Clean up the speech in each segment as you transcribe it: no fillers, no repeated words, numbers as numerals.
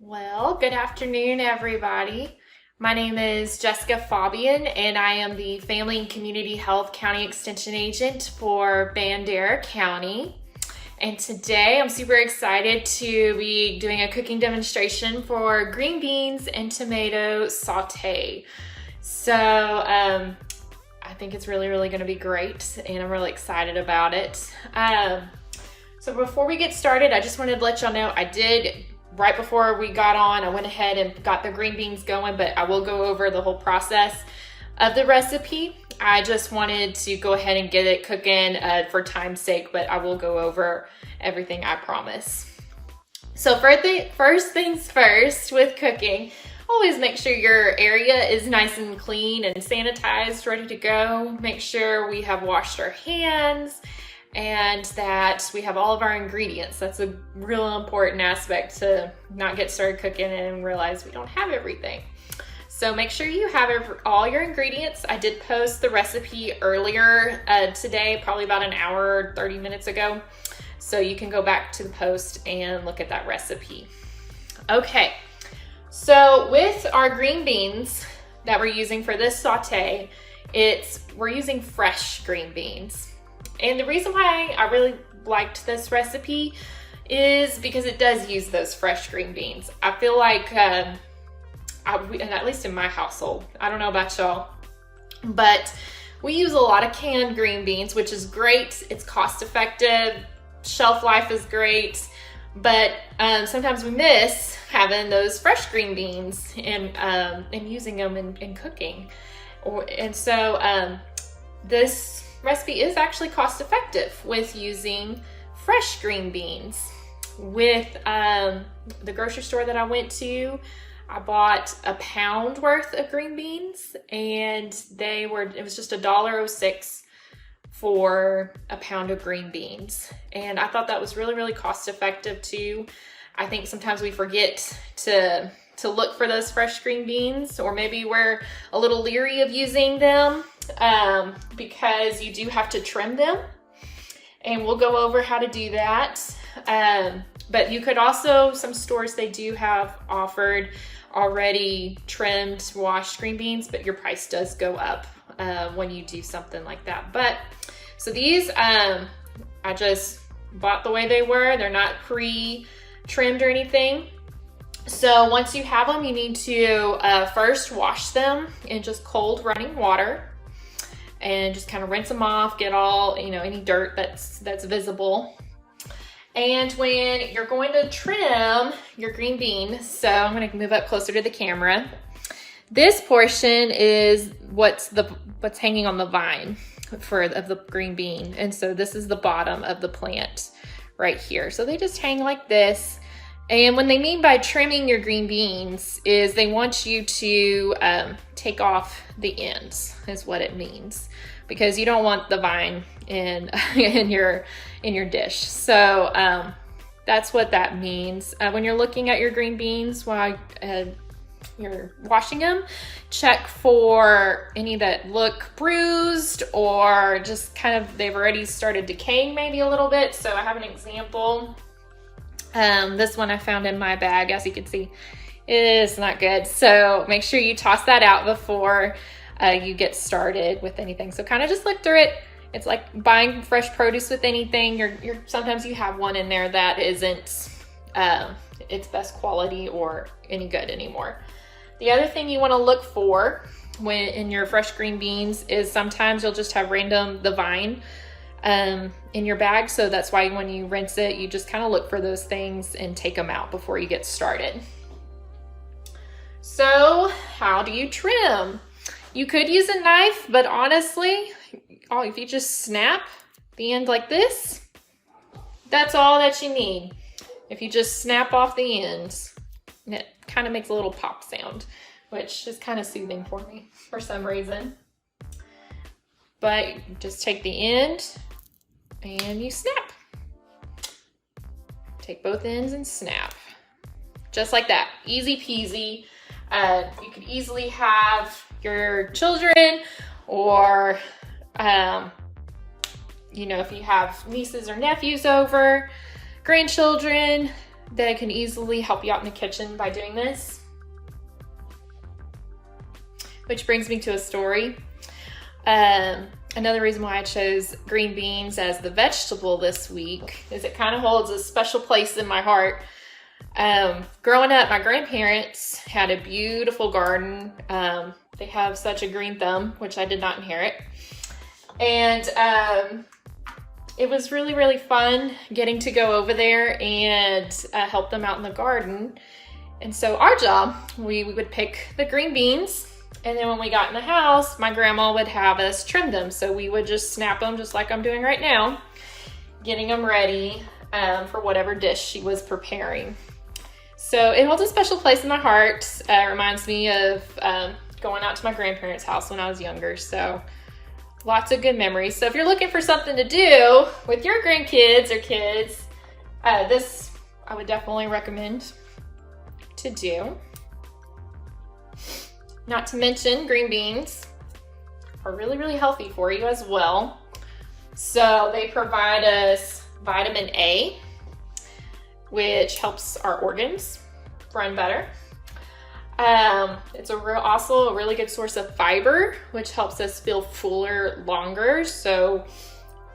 Well, good afternoon, everybody. My name is Jessica Fabian, and I am the Family and Community Health County Extension Agent for Bandera County. And today I'm super excited to be doing a cooking demonstration for green beans and tomato sauté. So I think it's really going to be great, and I'm really excited about it. So before we get started, I just wanted to let y'all know right before we got on, I went ahead and got the green beans going, but I will go over the whole process of the recipe. I just wanted to go ahead and get it cooking for time's sake, but I will go over everything, I promise. So first things first with cooking, always make sure your area is nice and clean and sanitized, ready to go. Make sure we have washed our hands and that we have all of our ingredients. That's a real important aspect to not get started cooking and realize we don't have everything. So make sure you have all your ingredients. I did post the recipe earlier today, probably about an hour, 30 minutes ago. So you can go back to the post and look at that recipe. Okay, so with our green beans that we're using for this sauté, we're using fresh green beans. And the reason why I really liked this recipe is because it does use those fresh green beans. I feel like, and at least in my household, I don't know about y'all, but we use a lot of canned green beans, which is great. It's cost effective, shelf life is great, but sometimes we miss having those fresh green beans and using them in cooking. So this recipe is actually cost effective with using fresh green beans. With the grocery store that I went to, I bought a pound worth of green beans, and it was just $1.06 for a pound of green beans. And I thought that was really cost effective too. I think sometimes we forget to look for those fresh green beans, or maybe we're a little leery of using them because you do have to trim them, and we'll go over how to do that. But you could also, some stores, they do have offered already trimmed, washed green beans, but your price does go up when you do something like that. But so these, I just bought the way they were. They're not pre-trimmed or anything. So once you have them, you need to first wash them in just cold running water and just kind of rinse them off, get all, any dirt that's visible. And when you're going to trim your green bean, so I'm going to move up closer to the camera. This portion is what's hanging on the vine of the green bean. And so this is the bottom of the plant right here. So they just hang like this. And what they mean by trimming your green beans is they want you to take off the ends, is what it means, because you don't want the vine in your dish. So that's what that means. When you're looking at your green beans while you're washing them, check for any that look bruised or just kind of they've already started decaying maybe a little bit. So I have an example. This one I found in my bag, as you can see, is not good. So make sure you toss that out before you get started with anything. So kind of just look through it. It's like buying fresh produce with anything. Sometimes you have one in there that isn't its best quality or any good anymore. The other thing you want to look for when in your fresh green beans is sometimes you'll just have the vine in your bag. So that's why when you rinse it, you just kind of look for those things and take them out before you get started. So how do you trim? You could use a knife, but honestly, if you just snap the end like this, that's all that you need. If you just snap off the ends, and it kind of makes a little pop sound, which is kind of soothing for me for some reason. But just take the end and you snap. Take both ends and snap. Just like that, easy peasy. You could easily have your children or, if you have nieces or nephews over, grandchildren, that can easily help you out in the kitchen by doing this. Which brings me to a story. Another reason why I chose green beans as the vegetable this week is it kind of holds a special place in my heart. Growing up, my grandparents had a beautiful garden. They have such a green thumb, which I did not inherit. And it was really, really fun getting to go over there and help them out in the garden. And so our job, we would pick the green beans. And then when we got in the house, my grandma would have us trim them. So we would just snap them just like I'm doing right now, getting them ready for whatever dish she was preparing. So it holds a special place in my heart. It reminds me of going out to my grandparents' house when I was younger. So lots of good memories. So if you're looking for something to do with your grandkids or kids, this I would definitely recommend to do. Not to mention, green beans are really, really healthy for you as well. So they provide us vitamin A, which helps our organs run better. It's also a really good source of fiber, which helps us feel fuller longer. So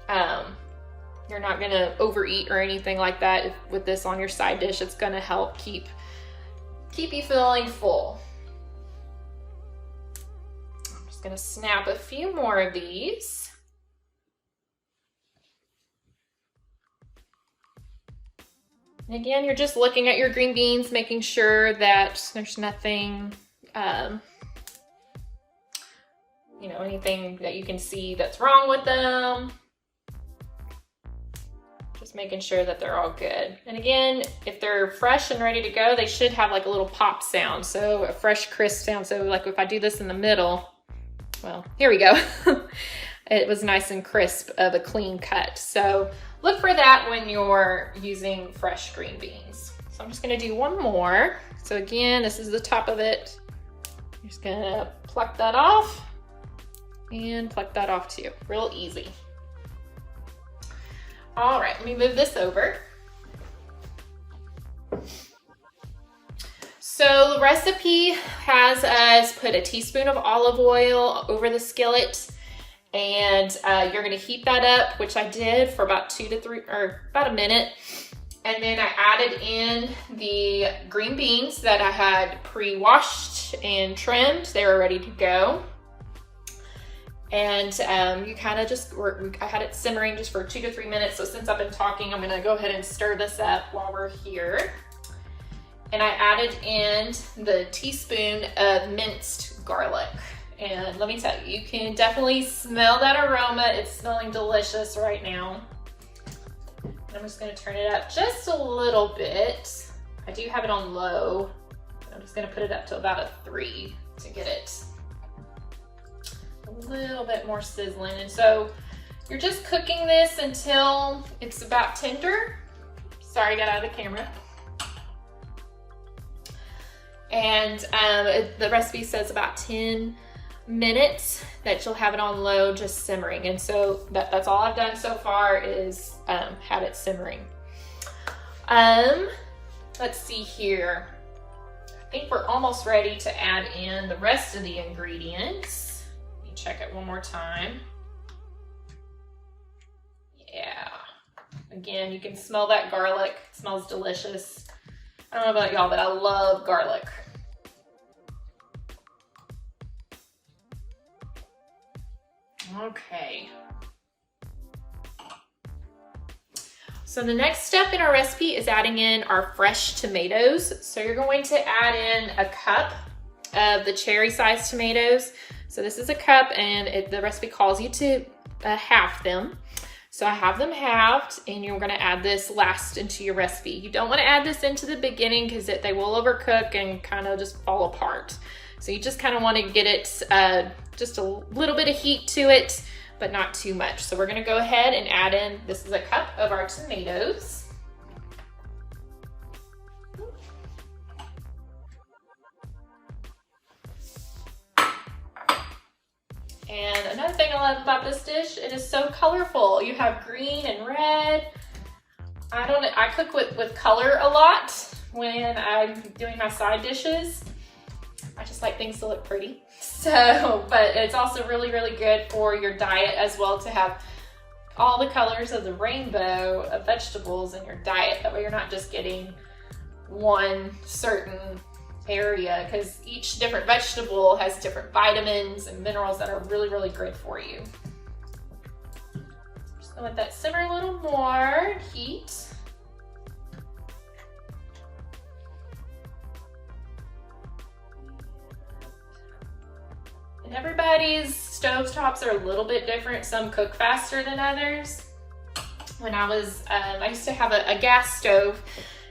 you're not gonna overeat or anything like that with this on your side dish. It's gonna help keep you feeling full. I'm just gonna snap a few more of these. And again, you're just looking at your green beans, making sure that there's nothing, anything that you can see that's wrong with them. Just making sure that they're all good. And again, if they're fresh and ready to go, they should have like a little pop sound. So a fresh, crisp sound. So like if I do this in the middle, well, here we go. It was nice and crisp of a clean cut. So look for that when you're using fresh green beans. So I'm just gonna do one more. So again, this is the top of it. I'm just gonna pluck that off and pluck that off too. Real easy. All right, let me move this over. So the recipe has us put a teaspoon of olive oil over the skillet, and you're gonna heat that up, which I did for about about a minute. And then I added in the green beans that I had pre-washed and trimmed. They were ready to go. And you kind of I had it simmering just for 2 to 3 minutes. So since I've been talking, I'm gonna go ahead and stir this up while we're here. And I added in the teaspoon of minced garlic. And let me tell you, you can definitely smell that aroma. It's smelling delicious right now. And I'm just gonna turn it up just a little bit. I do have it on low. I'm just gonna put it up to about a 3 to get it a little bit more sizzling. And so you're just cooking this until it's about tender. Sorry, I got out of the camera. And the recipe says about 10 minutes that you'll have it on low, just simmering. And so that's all I've done so far is had it simmering. Let's see here. I think we're almost ready to add in the rest of the ingredients. Let me check it one more time. Yeah. Again, you can smell that garlic. It smells delicious. I don't know about y'all, but I love garlic. Okay. So the next step in our recipe is adding in our fresh tomatoes. So you're going to add in a cup of the cherry-sized tomatoes. So this is a cup, and the recipe calls you to half them. So I have them halved, and you're gonna add this last into your recipe. You don't wanna add this into the beginning because they will overcook and kind of just fall apart. So you just kind of wanna get it, just a little bit of heat to it, but not too much. So we're gonna go ahead and add in, this is a cup of our tomatoes. And another thing I love about this dish, it is so colorful. You have green and red. I cook with color a lot when I'm doing my side dishes. I just like things to look pretty. So, but it's also really, really good for your diet as well to have all the colors of the rainbow of vegetables in your diet. That way you're not just getting one certain area, because each different vegetable has different vitamins and minerals that are really, really good for you. Just gonna let that simmer a little more heat. And everybody's stovetops are a little bit different. Some cook faster than others. When I used to have a gas stove,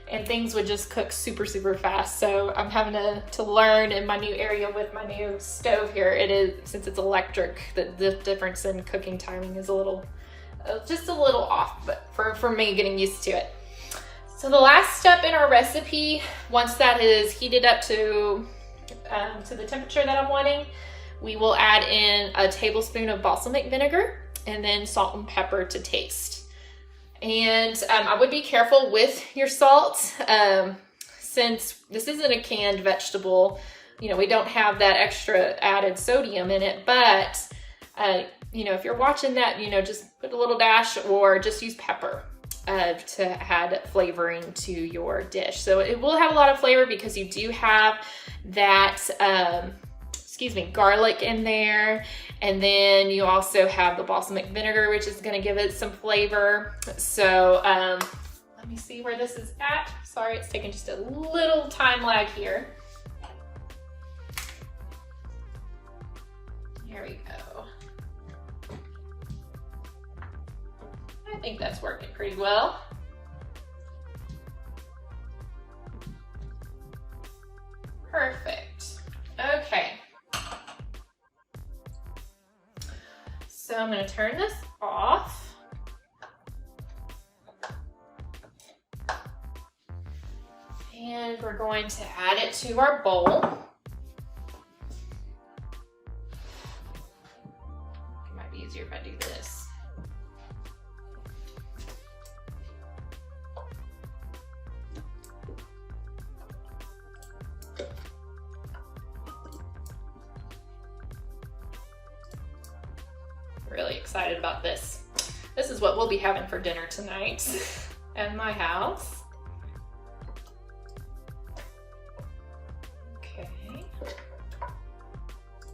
and things would just cook super, super fast. So I'm having to learn in my new area with my new stove here. It is, since it's electric, the difference in cooking timing is just a little off, but for me, getting used to it. So the last step in our recipe, once that is heated up to the temperature that I'm wanting, we will add in a tablespoon of balsamic vinegar and then salt and pepper to taste. And I would be careful with your salt, since this isn't a canned vegetable. You know, we don't have that extra added sodium in it, but you know, if you're watching that, you know, just put a little dash or just use pepper to add flavoring to your dish. So it will have a lot of flavor because you do have that, garlic in there. And then you also have the balsamic vinegar, which is gonna give it some flavor. So let me see where this is at. Sorry, it's taking just a little time lag here. Here we go. I think that's working pretty well. Perfect. Okay. So I'm going to turn this off. And we're going to add it to our bowl. It might be easier if I do this. Really excited about this. This is what we'll be having for dinner tonight at my house. Okay.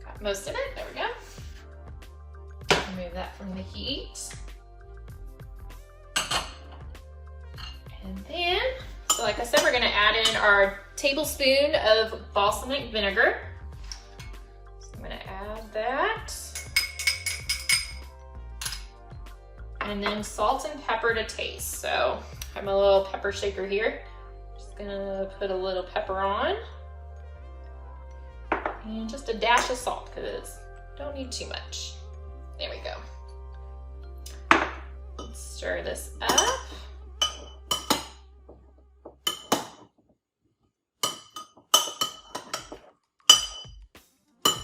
Got most of it, there we go. Remove that from the heat. And then, so like I said, we're gonna add in our tablespoon of balsamic vinegar. So I'm gonna add that. And then salt and pepper to taste. So I have my little pepper shaker here. Just gonna put a little pepper on. And just a dash of salt, because don't need too much. There we go. Let's stir this up.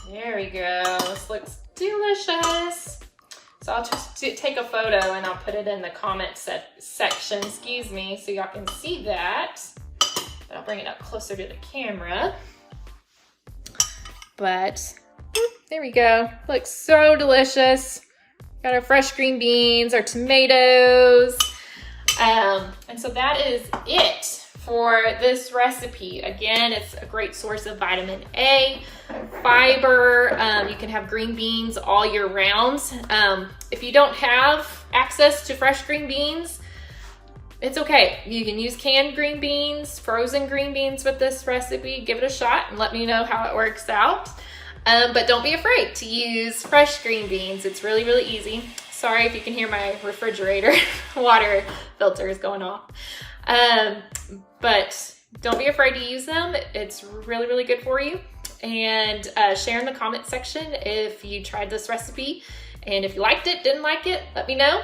There we go. This looks delicious. So I'll just take a photo and I'll put it in the comment section, excuse me, so y'all can see that. But I'll bring it up closer to the camera. But there we go. Looks so delicious. Got our fresh green beans, our tomatoes. And so that is it for this recipe. Again, it's a great source of vitamin A, fiber. You can have green beans all year round. If you don't have access to fresh green beans, it's okay. You can use canned green beans, frozen green beans with this recipe. Give it a shot and let me know how it works out. But don't be afraid to use fresh green beans. It's really, really easy. Sorry if you can hear my refrigerator water filter is going off. But don't be afraid to use them. It's really, really good for you. And share in the comment section if you tried this recipe. And if you liked it, didn't like it, let me know.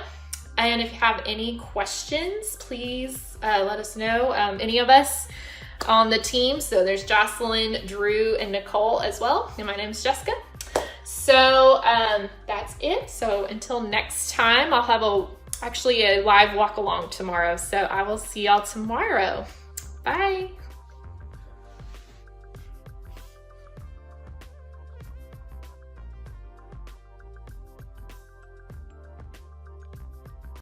And if you have any questions, please let us know. Any of us on the team. So there's Jocelyn, Drew, and Nicole as well. And my name's Jessica. So that's it. So until next time, I'll have actually a live walk along tomorrow. So I will see y'all tomorrow. Bye.